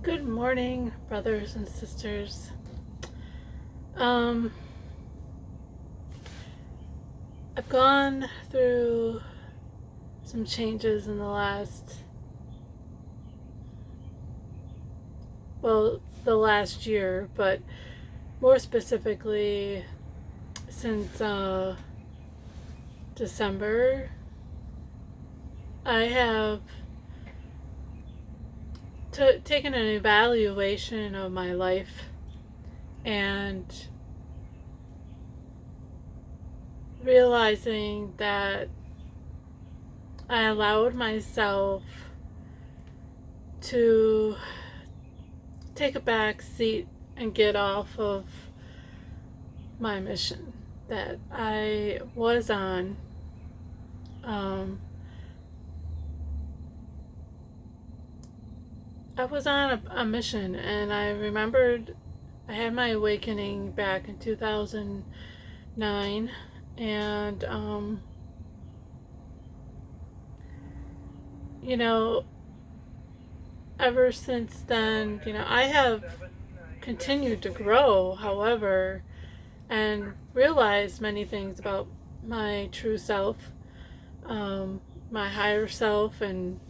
Good morning, brothers and sisters. I've gone through some changes in the last year, but more specifically since December. I have taken an evaluation of my life and realizing that I allowed myself to take a back seat and get off of my mission that I was on. I was on a mission, and I remembered I had my awakening back in 2009, and ever since then, I have continued to grow, however, and realized many things about my true self, my higher self, and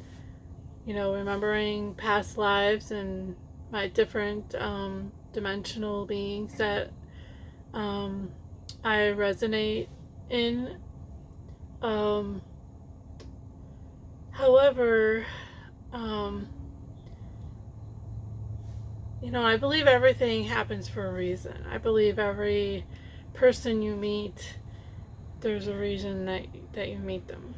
remembering past lives and my different dimensional beings that I resonate in. However, I believe everything happens for a reason. I believe every person you meet, there's a reason that you meet them.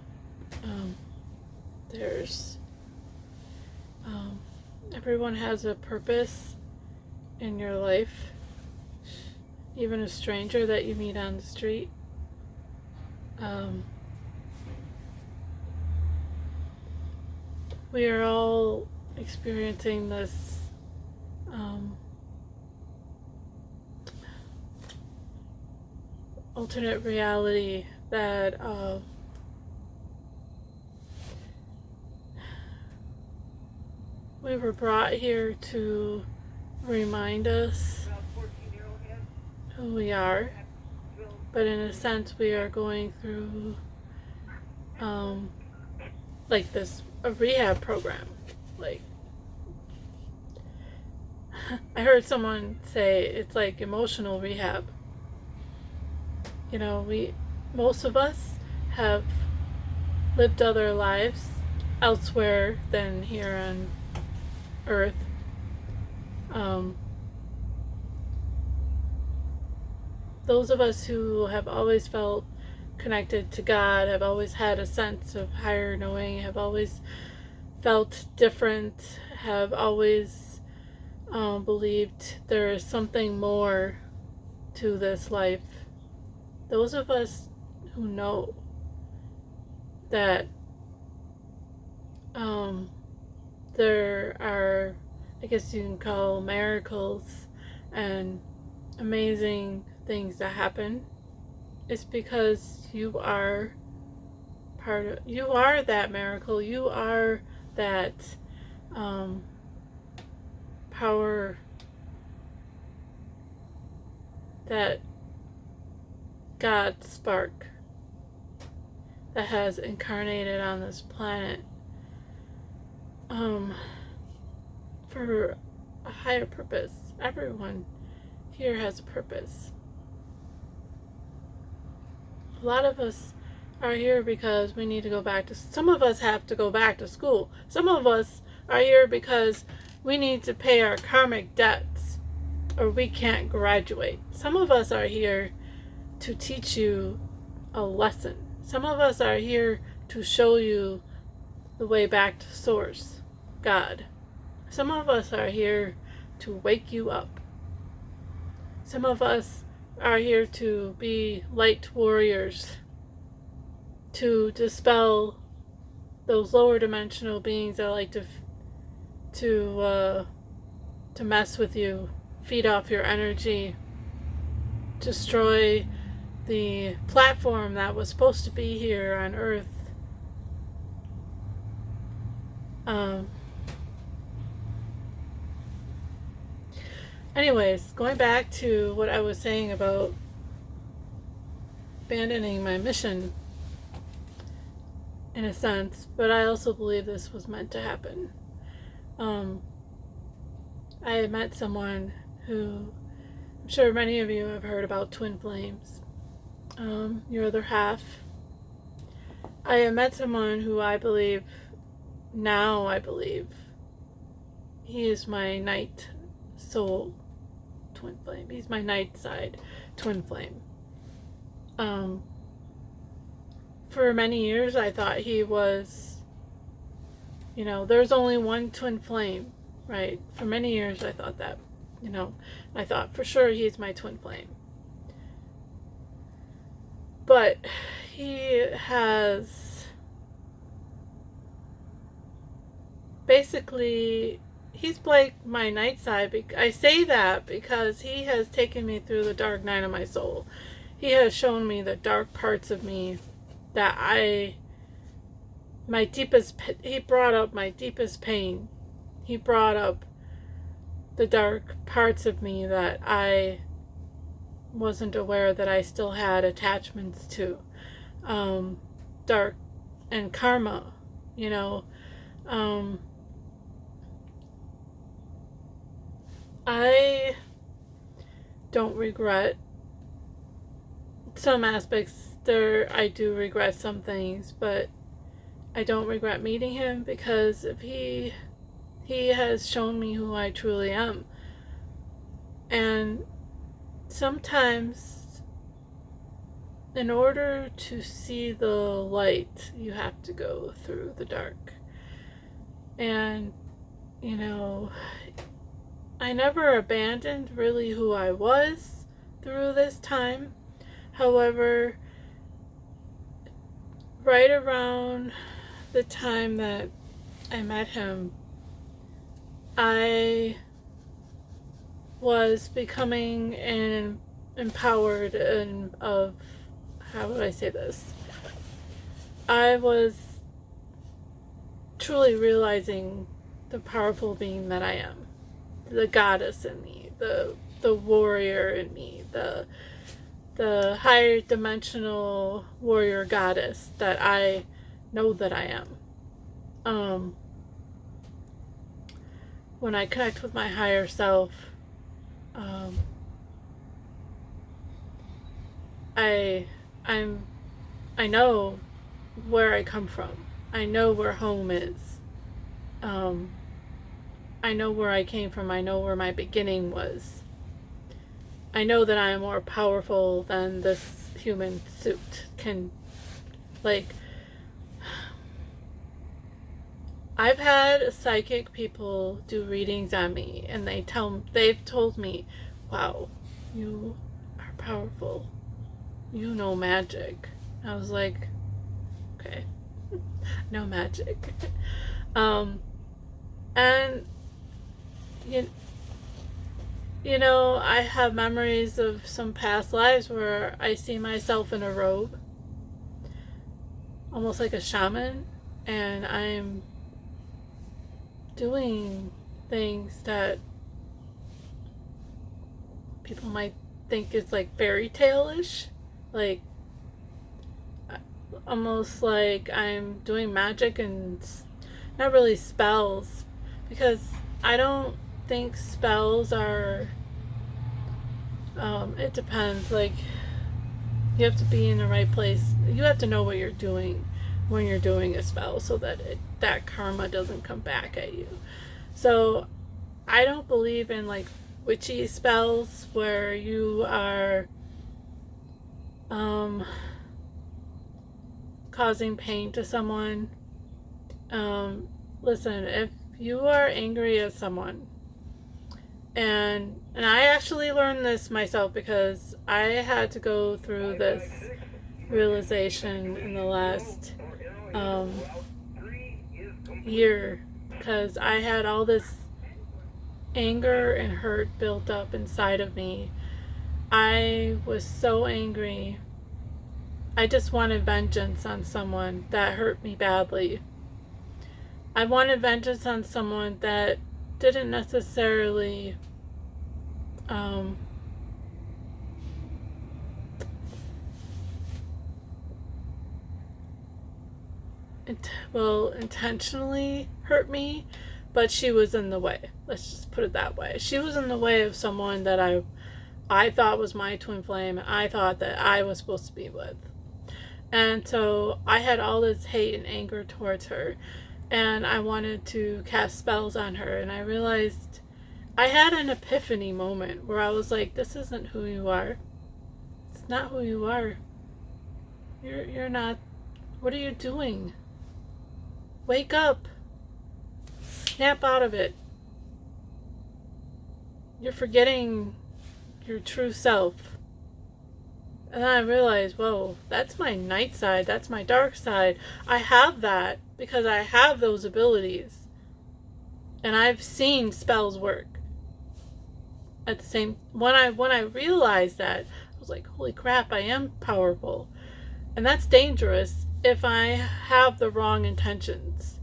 Everyone has a purpose in your life, even a stranger that you meet on the street. We are all experiencing this alternate reality that we were brought here to remind us who we are, but in a sense we are going through a rehab program. I heard someone say it's like emotional rehab. Most of us have lived other lives elsewhere than here on Earth. Those of us who have always felt connected to God, have always had a sense of higher knowing, have always felt different, have always believed there is something more to this life. Those of us who know that there are, I guess you can call, miracles and amazing things that happen, it's because you are that miracle. You are that power, that God spark that has incarnated on this planet for a higher purpose. Everyone here has a purpose. A lot of us are here because we need to go back to, some of us have to go back to school. Some of us are here because we need to pay our karmic debts or we can't graduate. Some of us are here to teach you a lesson. Some of us are here to show you the way back to Source, God. Some of us are here to wake you up. Some of us are here to be light warriors, to dispel those lower dimensional beings that like to mess with you, feed off your energy, destroy the platform that was supposed to be here on Earth. Anyways, going back to what I was saying about abandoning my mission, in a sense, but I also believe this was meant to happen. I had met someone who, I'm sure many of you have heard about twin flames, your other half. I have met someone who I believe he is my night soul twin flame. He's my night side twin flame. For many years I thought he was, there's only one twin flame, right? For many years I thought that, I thought for sure he's my twin flame. But he has basically, he's like my night side. I say that because he has taken me through the dark night of my soul. He has shown me the dark parts of me that he brought up my deepest pain. He brought up the dark parts of me that I wasn't aware that I still had attachments to. Dark and karma, I don't regret some aspects. I do regret some things, but I don't regret meeting him because if he has shown me who I truly am. And sometimes in order to see the light, you have to go through the dark. And I never abandoned really who I was through this time. However, right around the time that I met him, I was becoming empowered how would I say this? I was truly realizing the powerful being that I am, the goddess in me, the warrior in me, the higher dimensional warrior goddess that I know that I am. When I connect with my higher self, I know where I come from. I know where home is. I know where I came from. I know where my beginning was. I know that I am more powerful than this human suit can, I've had psychic people do readings on me, and they've told me, wow, you are powerful. You know magic. I was like, okay, no magic. And I have memories of some past lives where I see myself in a robe, almost like a shaman, and I'm doing things that people might think is like fairy tale-ish, like almost like I'm doing magic and not really spells, because I don't think spells are, it depends, like you have to be in the right place. You have to know what you're doing when you're doing a spell so that that karma doesn't come back at you. So I don't believe in like witchy spells where you are causing pain to someone. Listen, if you are angry at someone, and I actually learned this myself because I had to go through this realization in the last year, because I had all this anger and hurt built up inside of me. I was so angry. I just wanted vengeance on someone that hurt me badly. I wanted vengeance on someone that didn't necessarily um, intentionally hurt me, but she was in the way. Let's just put it that way. She was in the way of someone that I thought was my twin flame. I thought that I was supposed to be with. And so I had all this hate and anger towards her. And I wanted to cast spells on her. And I realized I had an epiphany moment where I was like, this isn't who you are. It's not who you are. You're not. What are you doing? Wake up. Snap out of it. You're forgetting your true self. And then I realized, whoa, that's my night side. That's my dark side. I have that because I have those abilities. And I've seen spells work. At the same, when I realized that, I was like, holy crap, I am powerful. And that's dangerous if I have the wrong intentions.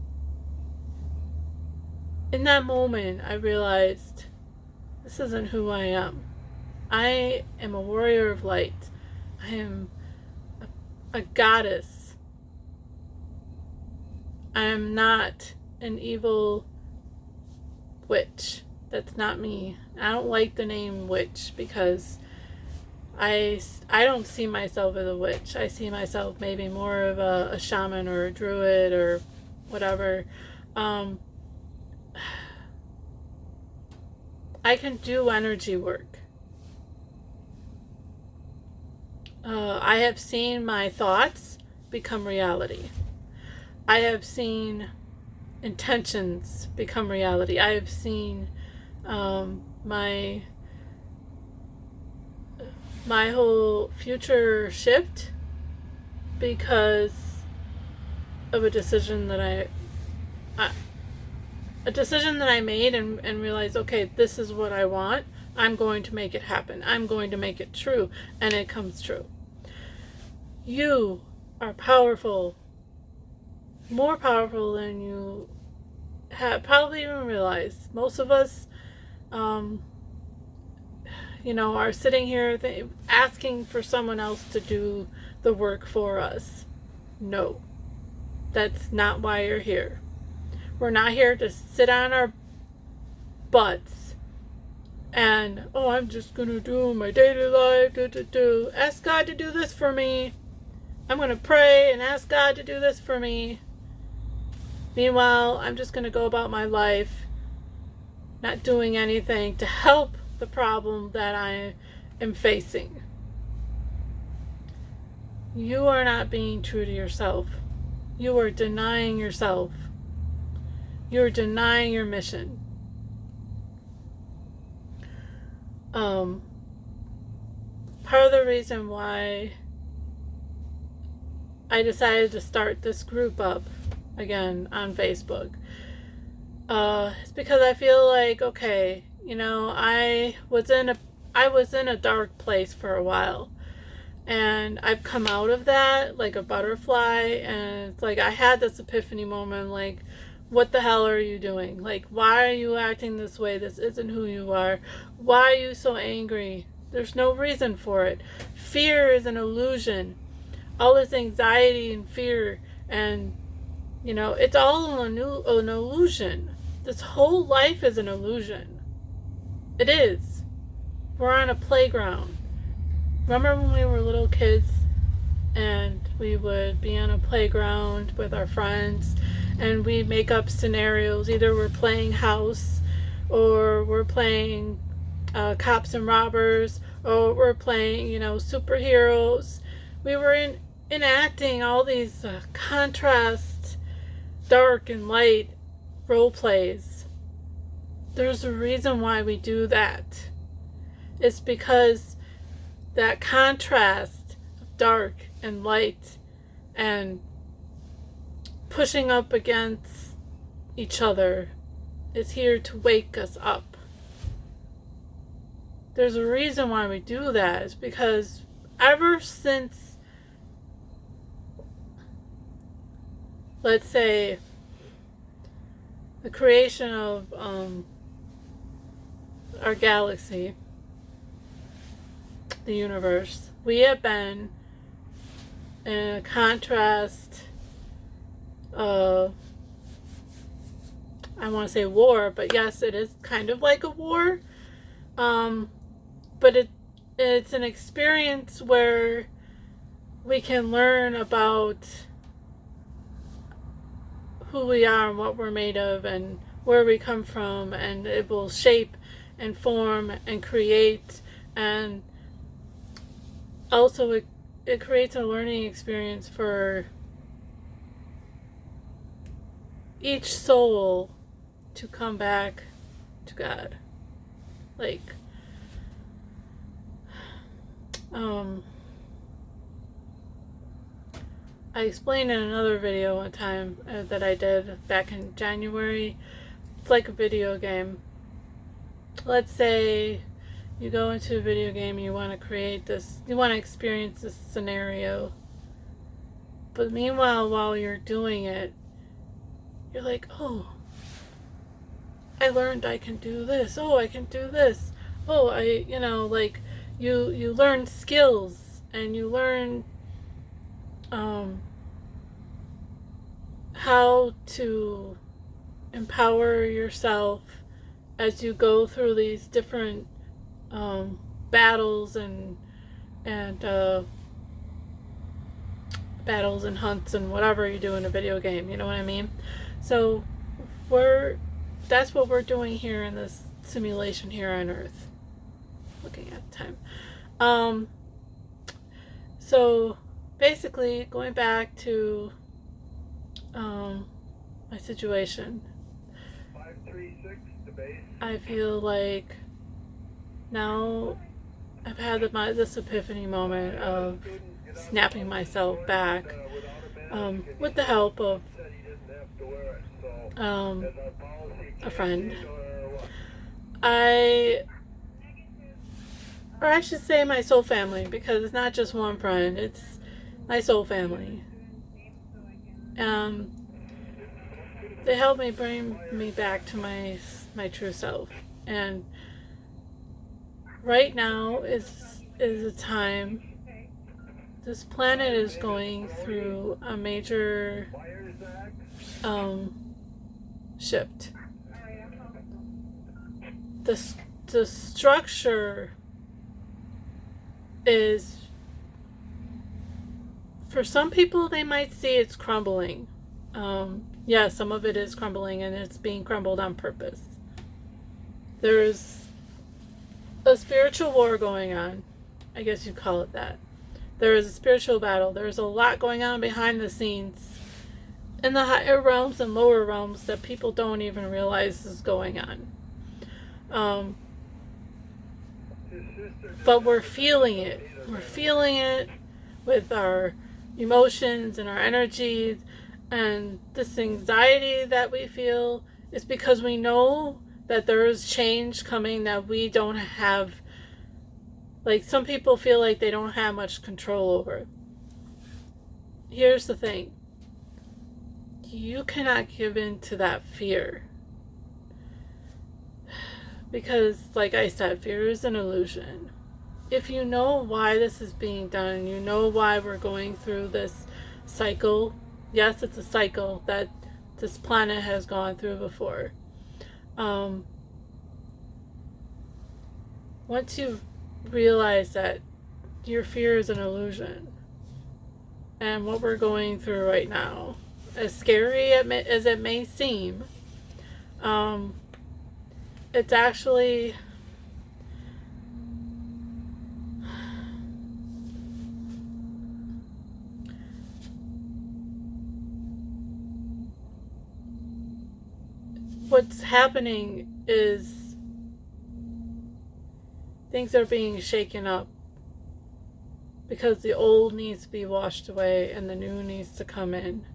In that moment, I realized this isn't who I am. I am a warrior of light. I am a goddess. I am not an evil witch. That's not me. I don't like the name witch because I don't see myself as a witch. I see myself maybe more of a shaman or a druid or whatever. I can do energy work. I have seen my thoughts become reality. I have seen intentions become reality. I have seen my whole future shift because of a decision that I made and realized, okay, this is what I want. I'm going to make it happen. I'm going to make it true, and it comes true. You are powerful, more powerful than you have probably even realized. Most of us, are sitting here asking for someone else to do the work for us. No, that's not why you're here. We're not here to sit on our butts and, I'm just going to do my daily life, ask God to do this for me. I'm going to pray and ask God to do this for me. Meanwhile, I'm just going to go about my life not doing anything to help the problem that I am facing. You are not being true to yourself. You are denying yourself. You're denying your mission. Part of the reason why I decided to start this group up again on Facebook is because I feel like, okay, I was in a dark place for a while, and I've come out of that like a butterfly, and it's like I had this epiphany moment, like, what the hell are you doing? Like, why are you acting this way? This isn't who you are. Why are you so angry? There's no reason for it. Fear is an illusion. All this anxiety and fear, and it's all an illusion. This whole life is an illusion. It is. We're on a playground. Remember when we were little kids and we would be on a playground with our friends and we'd make up scenarios? Either we're playing house, or we're playing cops and robbers, or we're playing superheroes. We were enacting all these contrast, dark and light role plays. There's a reason why we do that. It's because that contrast of dark and light and pushing up against each other is here to wake us up. There's a reason why we do that. It's because ever since, let's say, the creation of our galaxy, the universe. We have been in a contrast, I want to say war, but yes, it is kind of like a war. But it's an experience where we can learn about who we are and what we're made of and where we come from, and it will shape and form and create, and also it creates a learning experience for each soul to come back to God. Like, I explained in another video one time that I did back in January. It's like a video game. Let's say you go into a video game and you want to create this, you want to experience this scenario. But meanwhile, while you're doing it, you're like, oh, I learned I can do this. Oh, I can do this. Oh, like you learn skills and you learn how to empower yourself as you go through these different battles and battles and hunts and whatever you do in a video game. You know what I mean? So that's what we're doing here in this simulation here on Earth. Looking at time. So basically, going back to my situation, 536 to base. I feel like now I've had this epiphany moment of snapping myself back with the help of a friend. Or I should say my soul family, because it's not just one friend, it's my soul family. They helped me bring me back to my true self. And right now is a time, this planet is going through a major shift. The structure is, for some people, they might see it's crumbling. Yeah, some of it is crumbling, and it's being crumbled on purpose. There's a spiritual war going on. I guess you'd call it that. There is a spiritual battle. There's a lot going on behind the scenes in the higher realms and lower realms that people don't even realize is going on. But we're feeling it. We're feeling it with our emotions and our energies, and this anxiety that we feel is because we know that there is change coming that we don't have. Like, some people feel like they don't have much control over. Here's the thing. You cannot give in to that fear. Because, like I said, fear is an illusion. If you know why this is being done, you know why we're going through this cycle. Yes, it's a cycle that this planet has gone through before. Once you realize that your fear is an illusion, and what we're going through right now, as scary as it may seem, it's actually what's happening is things are being shaken up because the old needs to be washed away and the new needs to come in.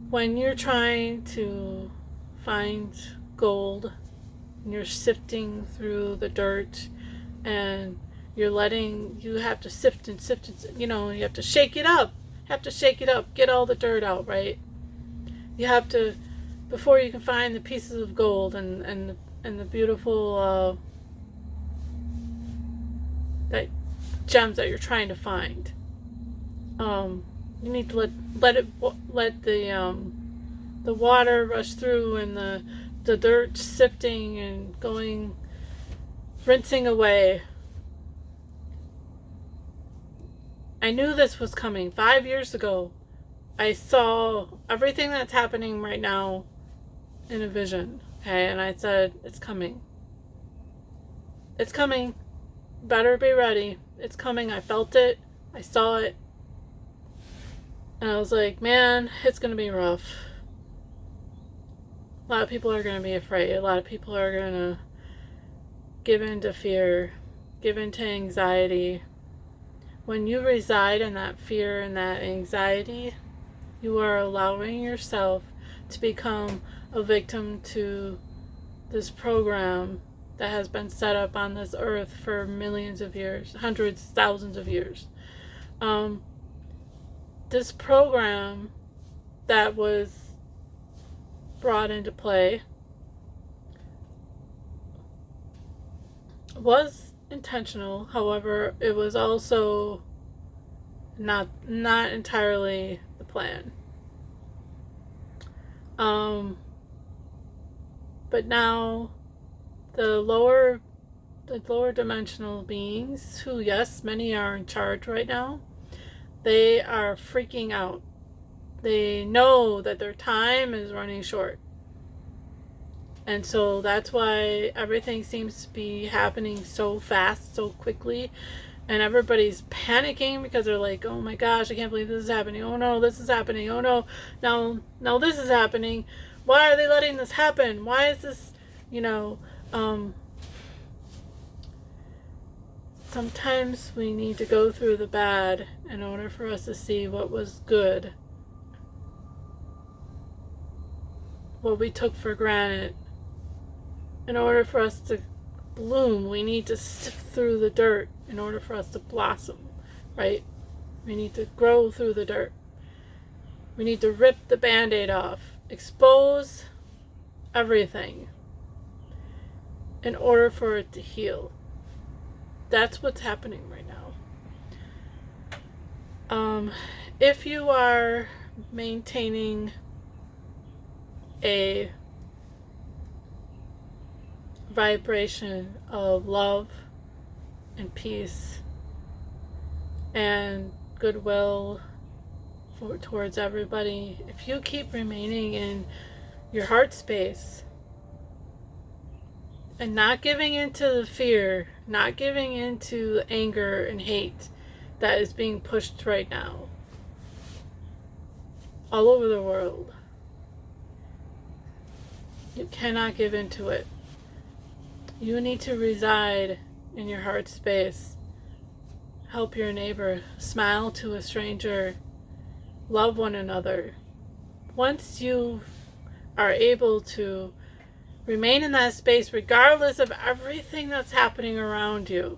When you're trying to find gold and you're sifting through the dirt and you have to sift and sift, you have to shake it up, get all the dirt out, right? You have to, before you can find the pieces of gold and the beautiful gems that you're trying to find. You need to let the water rush through, and the dirt sifting and rinsing away. I knew this was coming 5 years ago. I saw everything that's happening right now in a vision, okay, and I said, it's coming. It's coming. Better be ready. It's coming. I felt it. I saw it. And I was like, man, it's going to be rough. A lot of people are going to be afraid. A lot of people are going to give in to fear, give in to anxiety. When you reside in that fear and that anxiety, you are allowing yourself to become a victim to this program that has been set up on this earth for millions of years, hundreds, thousands of years. This program that was brought into play was intentional. However, it was also not entirely the plan. But now the lower dimensional beings, who, yes, many are in charge right now, they are freaking out. They know that their time is running short. And so that's why everything seems to be happening so fast, so quickly. And everybody's panicking because they're like, oh my gosh, I can't believe this is happening. Oh no, this is happening. Oh no, now this is happening. Why are they letting this happen? Why is this, sometimes we need to go through the bad in order for us to see what was good. What we took for granted. In order for us to bloom, we need to sift through the dirt in order for us to blossom, right? We need to grow through the dirt. We need to rip the Band-Aid off, expose everything in order for it to heal. That's what's happening right now. If you are maintaining a vibration of love and peace and goodwill towards everybody, if you keep remaining in your heart space and not giving into the fear, not giving into anger and hate that is being pushed right now all over the world, you cannot give into it. You need to reside in your heart space. Help your neighbor. Smile to a stranger. Love one another. Once you are able to remain in that space, regardless of everything that's happening around you,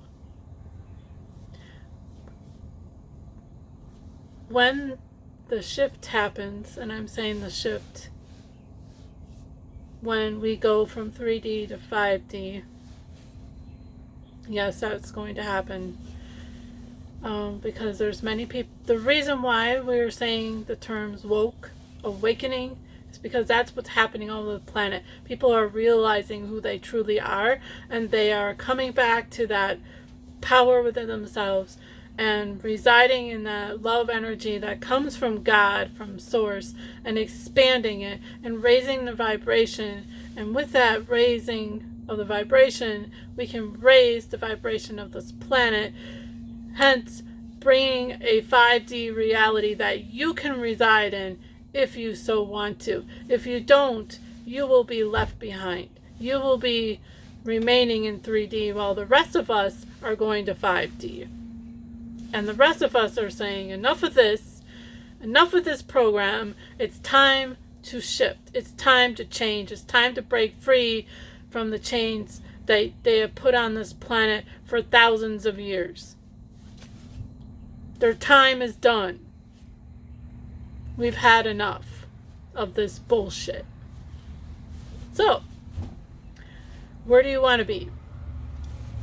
when the shift happens, and I'm saying the shift, when we go from 3D to 5D, yes, that's going to happen. Because there's many people. The reason why we're saying the terms woke, awakening, is because that's what's happening all over the planet. People are realizing who they truly are, and they are coming back to that power within themselves and residing in that love energy that comes from God, from Source, and expanding it and raising the vibration. And with that raising of the vibration, we can raise the vibration of this planet, hence bringing a 5D reality that you can reside in if you so want to. If you don't, you will be left behind. You will be remaining in 3D while the rest of us are going to 5D. And the rest of us are saying, enough of this program. It's time to shift. It's time to change. It's time to break free from the chains that they have put on this planet for thousands of years. Their time is done. We've had enough of this bullshit. So, where do you want to be?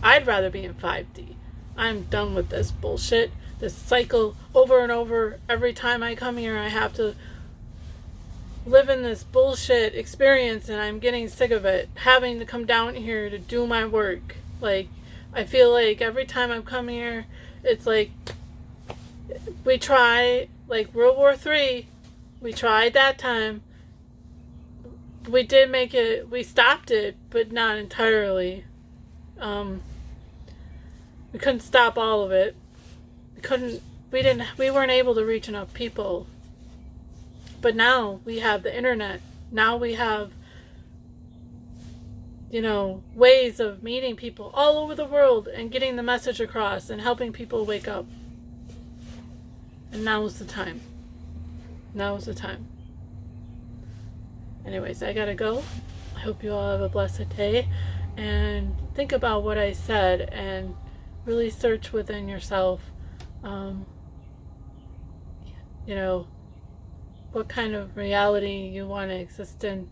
I'd rather be in 5D. I'm done with this bullshit. This cycle over and over. Every time I come here, I have to live in this bullshit experience, and I'm getting sick of it. Having to come down here to do my work. Like, I feel like every time I'm coming here, it's like we try, like World War III, we tried that time. We did make it, we stopped it, but not entirely. We couldn't stop all of it. We weren't able to reach enough people. But now we have the internet. Now we have, ways of meeting people all over the world and getting the message across and helping people wake up. And now is the time. Now is the time. Anyways, I gotta go. I hope you all have a blessed day. And think about what I said and really search within yourself. What kind of reality you want to exist in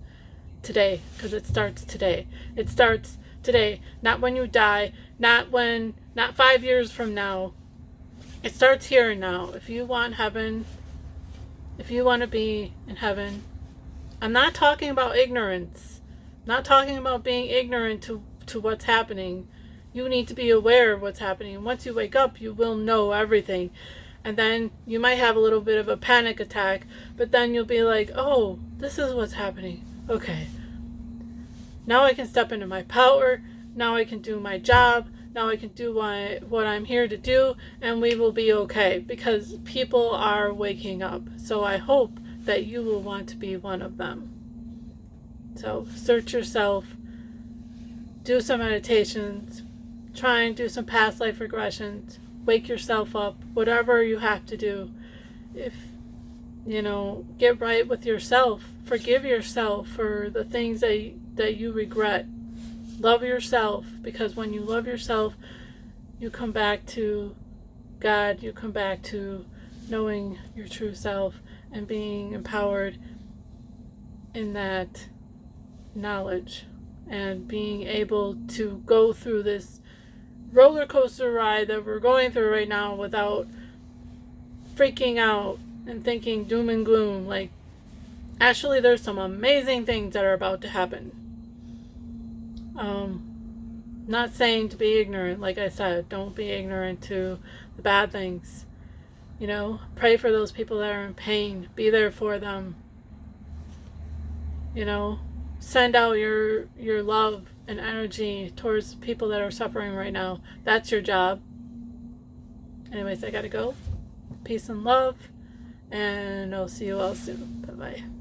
today, because it starts today. It starts today, not when you die, not 5 years from now. It starts here and now. If you want heaven, if you want to be in heaven, I'm not talking about ignorance. I'm not talking about being ignorant to what's happening. You need to be aware of what's happening. And once you wake up, you will know everything. And then you might have a little bit of a panic attack, but then you'll be like, oh, this is what's happening. Okay. Now I can step into my power. Now I can do my job. Now I can do what I'm here to do, and we will be okay, because people are waking up. So I hope that you will want to be one of them. So search yourself, do some meditations, try and do some past life regressions, wake yourself up, whatever you have to do. If, get right with yourself, forgive yourself for the things that you regret. Love yourself, because when you love yourself, you come back to God, you come back to knowing your true self and being empowered in that knowledge and being able to go through this roller coaster ride that we're going through right now without freaking out and thinking doom and gloom. Like, actually, there's some amazing things that are about to happen. Not saying to be ignorant, like I said, don't be ignorant to the bad things. Pray for those people that are in pain. Be there for them. Send out your love and energy towards people that are suffering right now. That's your job. Anyways, I gotta go. Peace and love, and I'll see you all soon. Bye-bye.